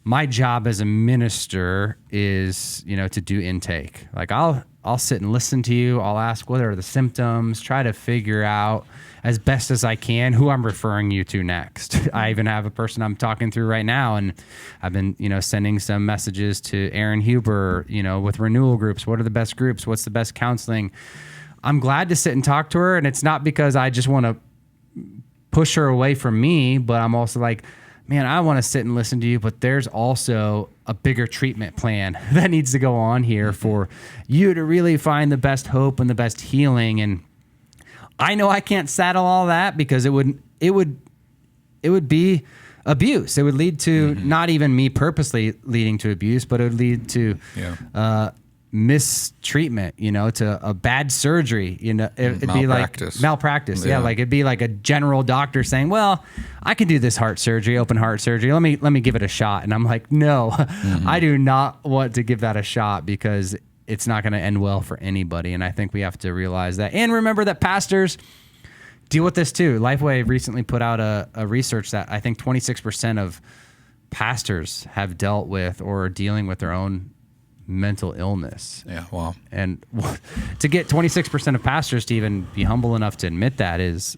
my job as a minister is, to do intake. I'll sit and listen to you. I'll ask what are the symptoms, try to figure out as best as I can who I'm referring you to next. I even have a person I'm talking through right now, and I've been, sending some messages to Aaron Huber, with renewal groups. What are the best groups? What's the best counseling? I'm glad to sit and talk to her, and it's not because I just want to push her away from me, but I'm also like, man, I want to sit and listen to you, but there's also a bigger treatment plan that needs to go on here for you to really find the best hope and the best healing. And I know I can't saddle all that, because it would be abuse. It would lead to not even me purposely leading to abuse, but it would lead to mistreatment, to a bad surgery, it'd be like malpractice. Yeah. It'd be like a general doctor saying, well, I can do this open heart surgery. Let me give it a shot. And I'm like, no, I do not want to give that a shot, because it's not going to end well for anybody. And I think we have to realize that, and remember that pastors deal with this too. Lifeway recently put out a research that I think 26% of pastors have dealt with or are dealing with their own mental illness. Yeah, wow. And to get 26% of pastors to even be humble enough to admit that is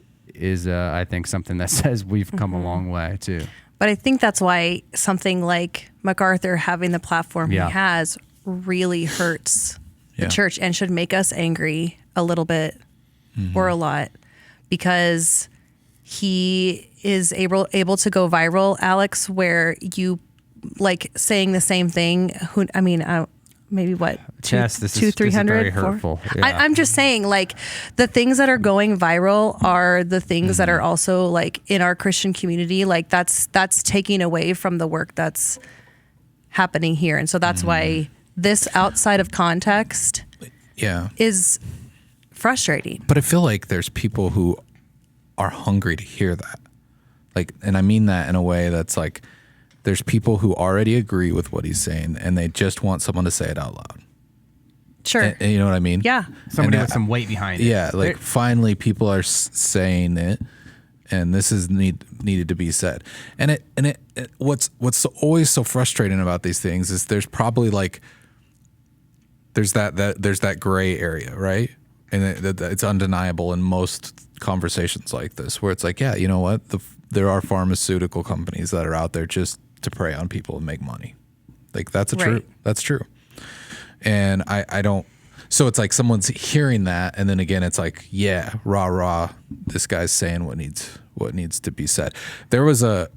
I think something that says we've come a long way too. But I think that's why something like MacArthur having the platform he has really hurts the church and should make us angry a little bit or a lot, because he is able to go viral, Alex, where you saying the same thing. Maybe what? This is 300, very hurtful. Yeah. I'm just saying, the things that are going viral are the things that are also in our Christian community. That's taking away from the work that's happening here. And so that's why this outside of context is frustrating. But I feel like there's people who are hungry to hear that. And I mean that in a way that's there's people who already agree with what he's saying, and they just want someone to say it out loud. Sure. And you know what I mean? Yeah. Somebody with some weight behind it. Yeah, finally people are saying it, and this is needed to be said. And what's always so frustrating about these things is there's probably there's that gray area, right? And it's undeniable in most conversations like this, where it's you know what? There are pharmaceutical companies that are out there just to prey on people and make money. Like that's Right. that's true. And I don't, so it's like someone's hearing that. And then again, it's like, yeah, rah, rah, this guy's saying what needs to be said. There's a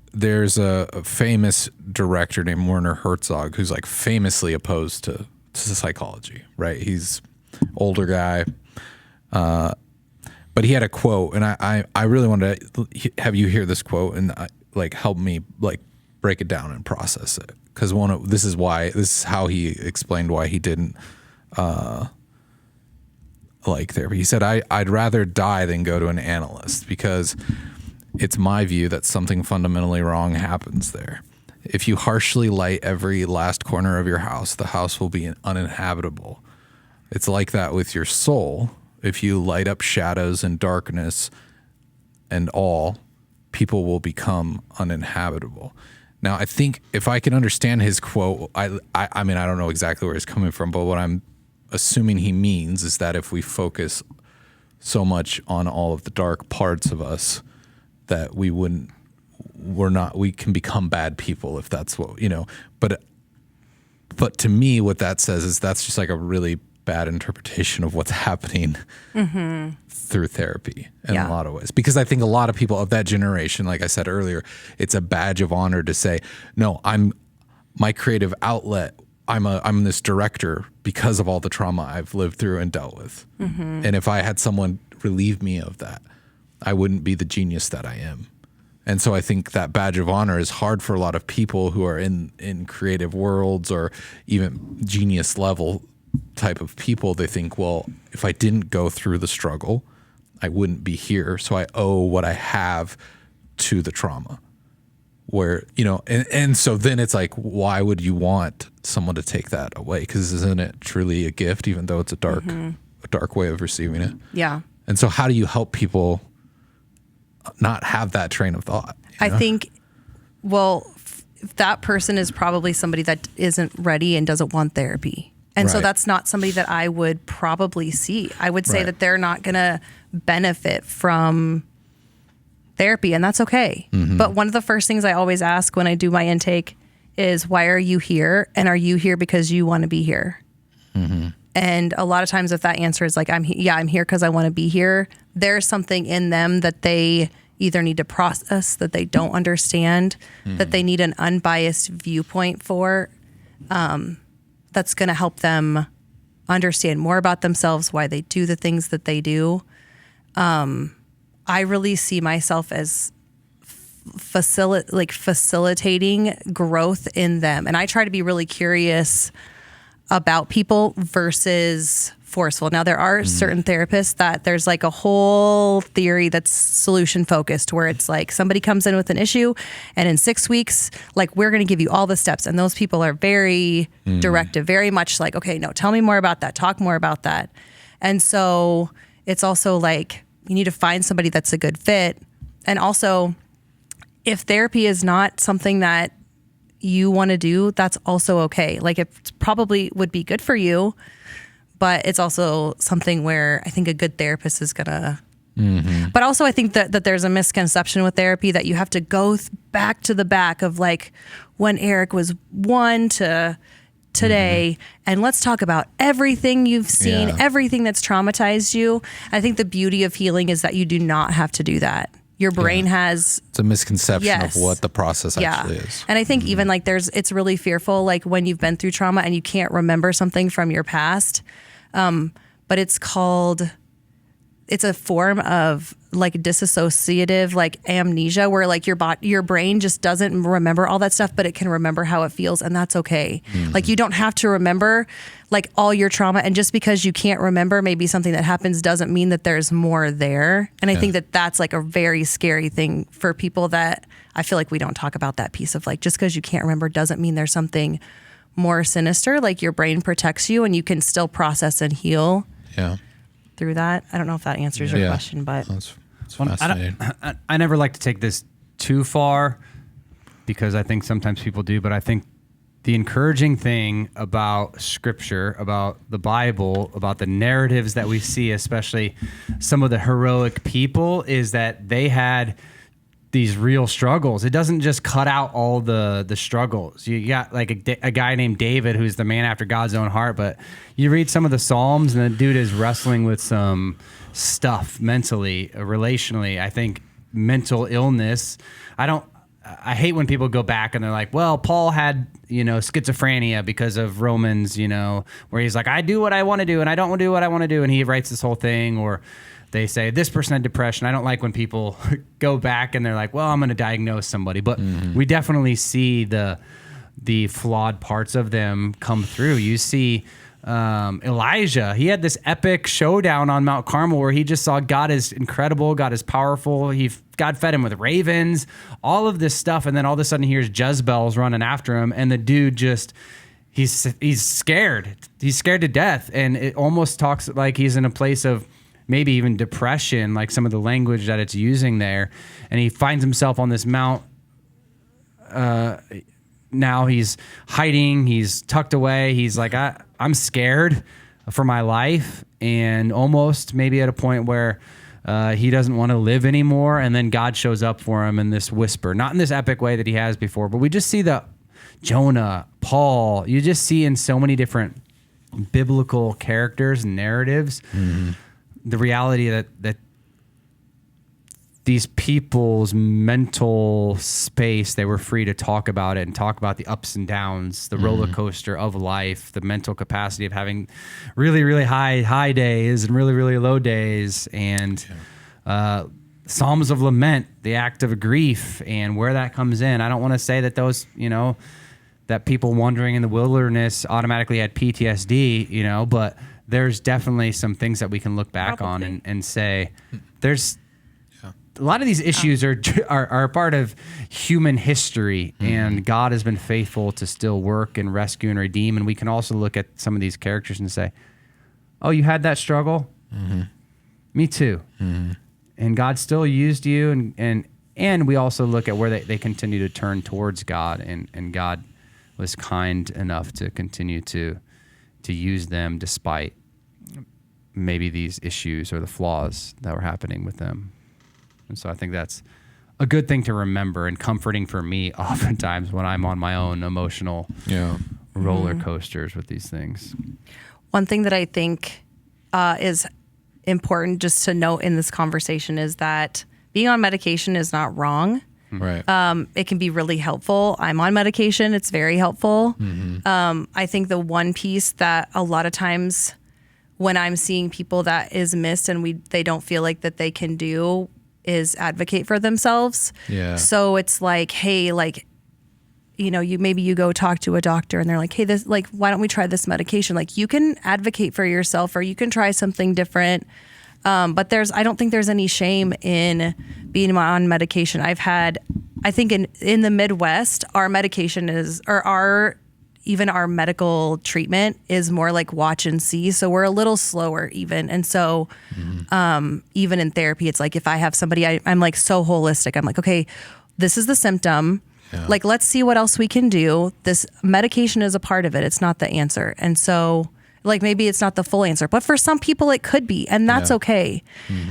famous director named Werner Herzog, who's like famously opposed to psychology, right? He's older guy. But he had a quote, and I really wanted to have you hear this quote and like help me like break it down and process it. Because this is how he explained why he didn't like therapy. He said, I'd rather die than go to an analyst, because it's my view that something fundamentally wrong happens there. If you harshly light every last corner of your house, the house will be uninhabitable. It's like that with your soul. If you light up shadows and darkness and all, people will become uninhabitable. Now, I think if I can understand his quote, I mean, I don't know exactly where he's coming from, but what I'm assuming he means is that if we focus so much on all of the dark parts of us, that we can become bad people, if that's what, but to me, what that says is that's just like a really bad interpretation of what's happening through therapy in a lot of ways. Because I think a lot of people of that generation, like I said earlier, it's a badge of honor to say, no, I'm my creative outlet. I'm this director because of all the trauma I've lived through and dealt with. And if I had someone relieve me of that, I wouldn't be the genius that I am. And so I think that badge of honor is hard for a lot of people who are in creative worlds or even genius level type of people. They think, well, if I didn't go through the struggle, I wouldn't be here. So I owe what I have to the trauma. Where, and so then it's like, why would you want someone to take that away? Because isn't it truly a gift, even though it's a dark way of receiving it? Yeah. And so how do you help people not have that train of thought? I think, that person is probably somebody that isn't ready and doesn't want therapy. And so Right. that's not somebody that I would probably see. I would say Right. that they're not going to benefit from therapy, and that's okay. But one of the first things I always ask when I do my intake is, why are you here? And are you here because you want to be here? And a lot of times if that answer is like, I'm here because I want to be here, there's something in them that they either need to process, that they don't understand, that they need an unbiased viewpoint for, that's going to help them understand more about themselves, why they do the things that they do. I really see myself as facilitating growth in them. And I try to be really curious about people versus forceful. Now, there are certain therapists that there's like a whole theory that's solution focused, where it's like somebody comes in with an issue and in 6 weeks, like, we're going to give you all the steps. And those people are very directive, very much like, okay, no, tell me more about that. Talk more about that. And so it's also like, you need to find somebody that's a good fit. And also, if therapy is not something that you want to do, that's also okay. Like, it probably would be good for you, but it's also something where I think a good therapist is gonna. But also, I think that there's a misconception with therapy that you have to go back to the back of like when Eric was 1 to today, and let's talk about everything you've seen, everything that's traumatized you. I think the beauty of healing is that you do not have to do that. Your brain has... It's a misconception of what the process actually is. And I think even like it's really fearful, like when you've been through trauma and you can't remember something from your past. But it's a form of like dissociative, like amnesia, where like your brain just doesn't remember all that stuff, but it can remember how it feels, and that's okay. Like, you don't have to remember like all your trauma, and just because you can't remember maybe something that happens doesn't mean that there's more there. And I think that that's like a very scary thing for people, that I feel like we don't talk about that piece of like, just because you can't remember doesn't mean there's something more sinister. Like, your brain protects you and you can still process and heal through that. I don't know if that answers your question, but That's fascinating. I never like to take this too far, because I think sometimes people do, but I think the encouraging thing about Scripture, about the Bible, about the narratives that we see, especially some of the heroic people, is that they had these real struggles. It doesn't just cut out all the struggles. You got like a guy named David who's the man after God's own heart, but you read some of the Psalms and the dude is wrestling with some stuff mentally, relationally. I think mental illness. I hate when people go back and they're like, well, Paul had, schizophrenia because of Romans, where he's like, I do what I want to do and I don't do what I want to do. And he writes this whole thing. Or they say this person had depression. I don't like when people go back and they're like, well, I'm going to diagnose somebody. But we definitely see the flawed parts of them come through. You see Elijah, he had this epic showdown on Mount Carmel where he just saw God is incredible, God is powerful. God fed him with ravens, all of this stuff. And then all of a sudden he hears Jezebel's running after him. And the dude he's scared. He's scared to death. And it almost talks like he's in a place of maybe even depression, like some of the language that it's using there. And he finds himself on this mount. Now he's hiding. He's tucked away. He's like, I'm scared for my life, and almost maybe at a point where he doesn't want to live anymore. And then God shows up for him in this whisper, not in this epic way that he has before, but we just see the Jonah, Paul. You just see in so many different biblical characters and narratives the reality that these people's mental space, they were free to talk about it and talk about the ups and downs, the roller coaster of life, the mental capacity of having really, really high days and really, really low days, and Psalms of lament, the act of grief, and where that comes in. I don't want to say that those, that people wandering in the wilderness automatically had PTSD, but there's definitely some things that we can look back on and say there's a lot of these issues are a part of human history, and God has been faithful to still work and rescue and redeem. And we can also look at some of these characters and say, oh, you had that struggle? Me too. And God still used you. And we also look at where they continue to turn towards God, and God was kind enough to continue to use them despite maybe these issues or the flaws that were happening with them. And so I think that's a good thing to remember and comforting for me oftentimes when I'm on my own emotional roller coasters with these things. One thing that I think is important just to note in this conversation is that being on medication is not wrong. Right. It can be really helpful. I'm on medication. It's very helpful. I think the one piece that a lot of times when I'm seeing people that is missed and they don't feel like that they can do is advocate for themselves. Yeah. So it's like, hey, like, you go talk to a doctor and they're like, hey, this, like, why don't we try this medication? Like, you can advocate for yourself, or you can try something different. But I don't think there's any shame in being on medication. I think in the Midwest, our medication even our medical treatment is more like watch and see. So we're a little slower even. And so even in therapy, it's like if I have somebody, I'm like so holistic. I'm like, okay, this is the symptom. Yeah. Like, let's see what else we can do. This medication is a part of it. It's not the answer. And so like maybe it's not the full answer, but for some people it could be, and that's okay.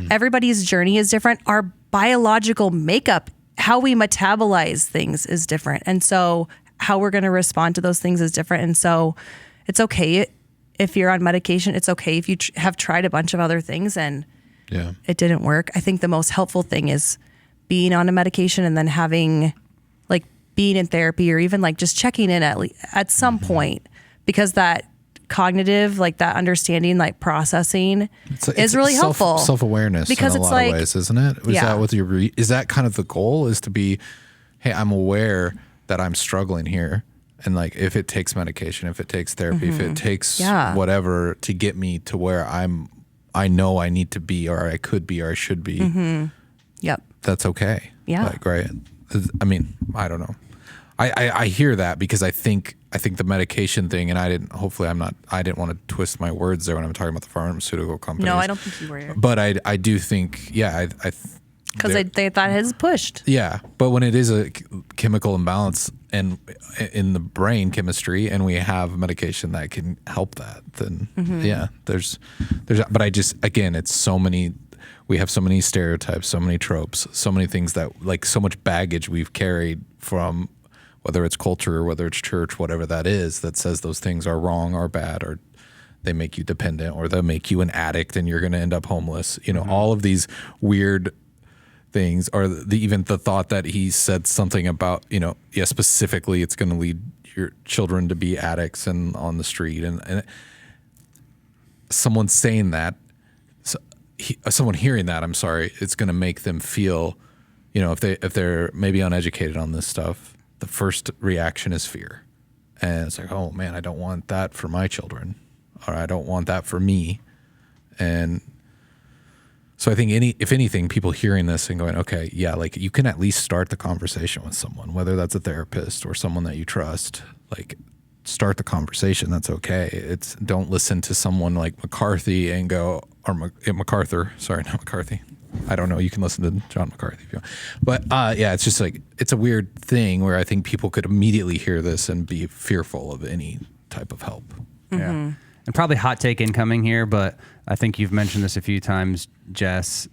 Everybody's journey is different. Our biological makeup, how we metabolize things is different. And so how we're going to respond to those things is different. And so it's okay if you're on medication. It's okay if you have tried a bunch of other things and it didn't work. I think the most helpful thing is being on a medication and then having like being in therapy, or even like just checking in at some point, because that cognitive, like that understanding, like processing is really helpful. Self-awareness because in a lot of ways, isn't it? Is that kind of the goal, is to be, hey, I'm aware that I'm struggling here. And like, if it takes medication, if it takes therapy, if it takes whatever to get me to where I know I need to be, or I could be, or I should be. Yep. That's okay. Yeah. Like, right. I mean, I don't know. I hear that because I think the medication thing, and I didn't want to twist my words there when I'm talking about the pharmaceutical companies. No, I don't think you were. But I do think, because they thought it was pushed. Yeah, but when it is a chemical imbalance and in the brain chemistry, and we have medication that can help that, then there's. But I just, again, it's so many. we have so many stereotypes, so many tropes, so many things that, like, so much baggage we've carried from, whether it's culture or whether it's church, whatever that is, that says those things are wrong or bad, or they make you dependent, or they'll make you an addict and you're going to end up homeless. You know, all of these weird things, or even the thought that he said something about, you know, specifically it's going to lead your children to be addicts and on the street, and someone saying that, someone hearing that, I'm sorry, it's going to make them feel, you know, if they're maybe uneducated on this stuff, the first reaction is fear, and it's like, oh man, I don't want that for my children, or I don't want that for me. And so I think if anything, people hearing this and going, okay, yeah, like, you can at least start the conversation with someone, whether that's a therapist or someone that you trust. Like, start the conversation. That's okay. Don't listen to someone like McCarthy and go, or MacArthur. Sorry, not McCarthy. I don't know. You can listen to John MacArthur if you want. But yeah, it's just like, it's a weird thing where I think people could immediately hear this and be fearful of any type of help. Yeah. And probably hot take incoming here, but I think you've mentioned this a few times, Jess,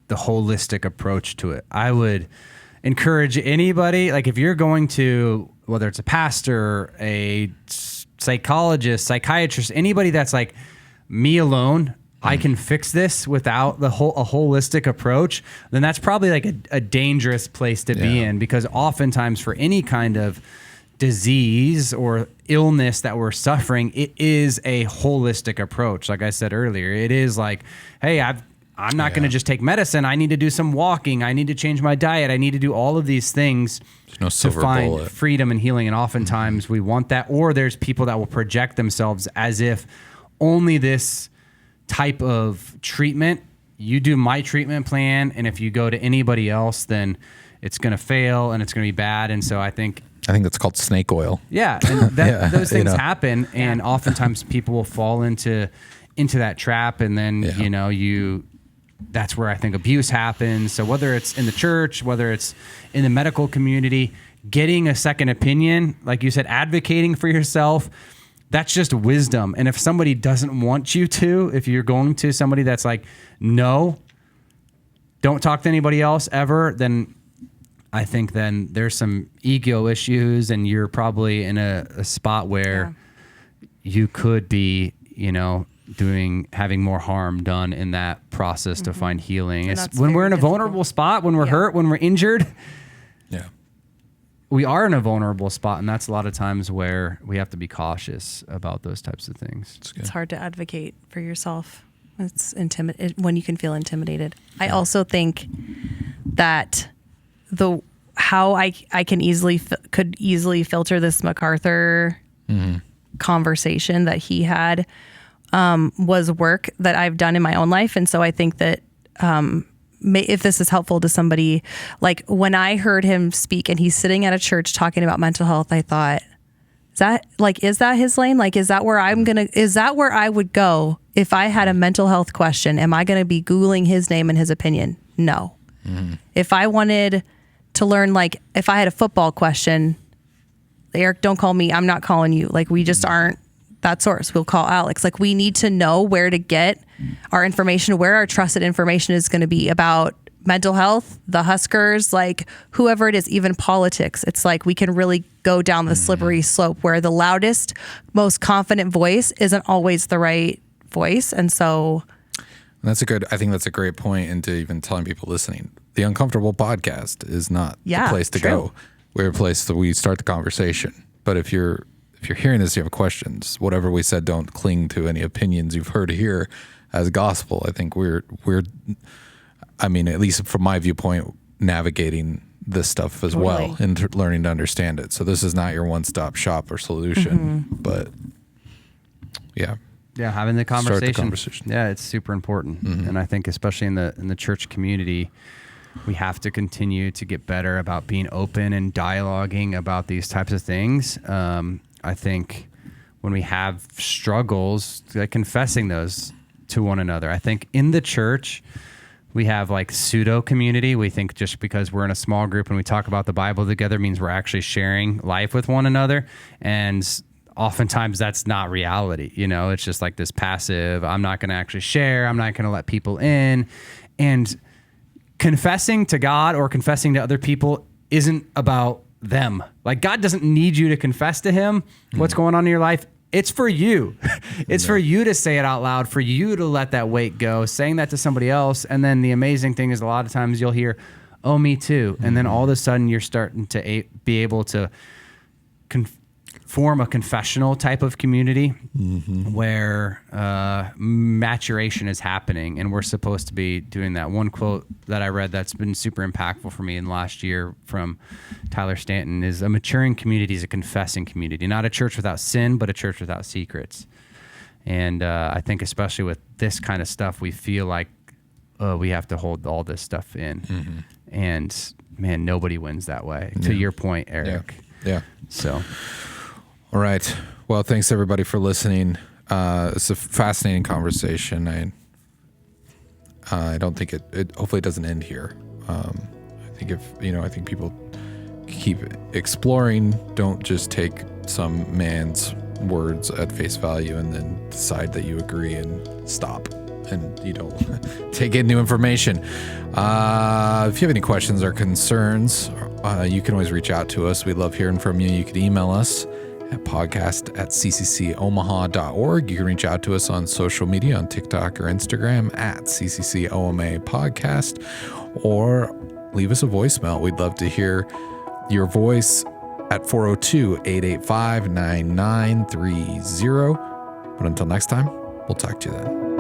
the holistic approach to it. I would encourage anybody, like, if you're going to, whether it's a pastor, a psychologist, psychiatrist, anybody that's like, me alone, I can fix this without a holistic approach, then that's probably like a dangerous place to be in, because oftentimes for any kind of disease or illness that we're suffering, it is a holistic approach. Like I said earlier, it is like, hey, I'm not going to just take medicine. I need to do some walking. I need to change my diet. I need to do all of these things to find freedom and healing. And oftentimes we want that, or there's people that will project themselves as if only this type of treatment, you do my treatment plan, and if you go to anybody else, then it's going to fail and it's going to be bad. And so I think that's called snake oil. Yeah, and those things happen, and oftentimes people will fall into that trap, and then that's where I think abuse happens. So whether it's in the church, whether it's in the medical community, getting a second opinion, like you said, advocating for yourself, that's just wisdom. And if somebody doesn't want you to, if you're going to somebody that's like, no, don't talk to anybody else ever, then I think then there's some ego issues, and you're probably in a spot where you could be, having more harm done in that process to find healing. It's when we're in a vulnerable spot, when we're hurt, when we're injured, we are in a vulnerable spot, and that's a lot of times where we have to be cautious about those types of things. It's hard to advocate for yourself. It's when you can feel intimidated. I also think that how I can could easily filter this MacArthur conversation that he had was work that I've done in my own life. And so I think that if this is helpful to somebody, like when I heard him speak and he's sitting at a church talking about mental health, I thought, is that his lane? Like, is that where I would go if I had a mental health question? Am I going to be Googling his name and his opinion? No. If I wanted to learn, like if I had a football question, Eric, don't call me. I'm not calling you. Like, we just aren't that source. We'll call Alex. Like, we need to know where to get our information, where our trusted information is going to be about mental health, the Huskers, like whoever it is, even politics. It's like we can really go down the slippery slope where the loudest, most confident voice isn't always the right voice. And so I think that's a great point into even telling people listening. The Uncomfortable podcast is not the place to go. We're a place that we start the conversation. But if you're hearing this, you have questions, whatever we said, don't cling to any opinions you've heard here as gospel. I think we're at least from my viewpoint, navigating this stuff as well and learning to understand it. So this is not your one-stop shop or solution, but having the conversation. Start the conversation. Yeah, it's super important. And I think especially in the church community, we have to continue to get better about being open and dialoguing about these types of things. I think when we have struggles, like confessing those to one another. I think in the church, we have like pseudo community. We think just because we're in a small group and we talk about the Bible together means we're actually sharing life with one another. And oftentimes that's not reality. You know, it's just like this passive, I'm not going to actually share. I'm not going to let people in. And confessing to God or confessing to other people isn't about them. Like, God doesn't need you to confess to him what's going on in your life. It's for you. It's for you to say it out loud, for you to let that weight go, saying that to somebody else. And then the amazing thing is a lot of times you'll hear, oh, me too. And then all of a sudden you're starting to be able to form a confessional type of community where maturation is happening, and we're supposed to be doing that. One quote that I read that's been super impactful for me in the last year from Tyler Stanton is, a maturing community is a confessing community, not a church without sin, but a church without secrets. And I think especially with this kind of stuff, we feel like we have to hold all this stuff in. And man, nobody wins that way. To your point, Eric. Yeah. So... All right. Well, thanks everybody for listening. It's a fascinating conversation. I don't think it hopefully it doesn't end here. I think people keep exploring. Don't just take some man's words at face value and then decide that you agree and stop. And you don't take in new information. If you have any questions or concerns, you can always reach out to us. We love hearing from you. You can email us at podcast@cccomaha.org. You can reach out to us on social media on TikTok or Instagram at CCCOMA podcast, or leave us a voicemail. We'd love to hear your voice at 402-885-9930. But until next time, we'll talk to you then.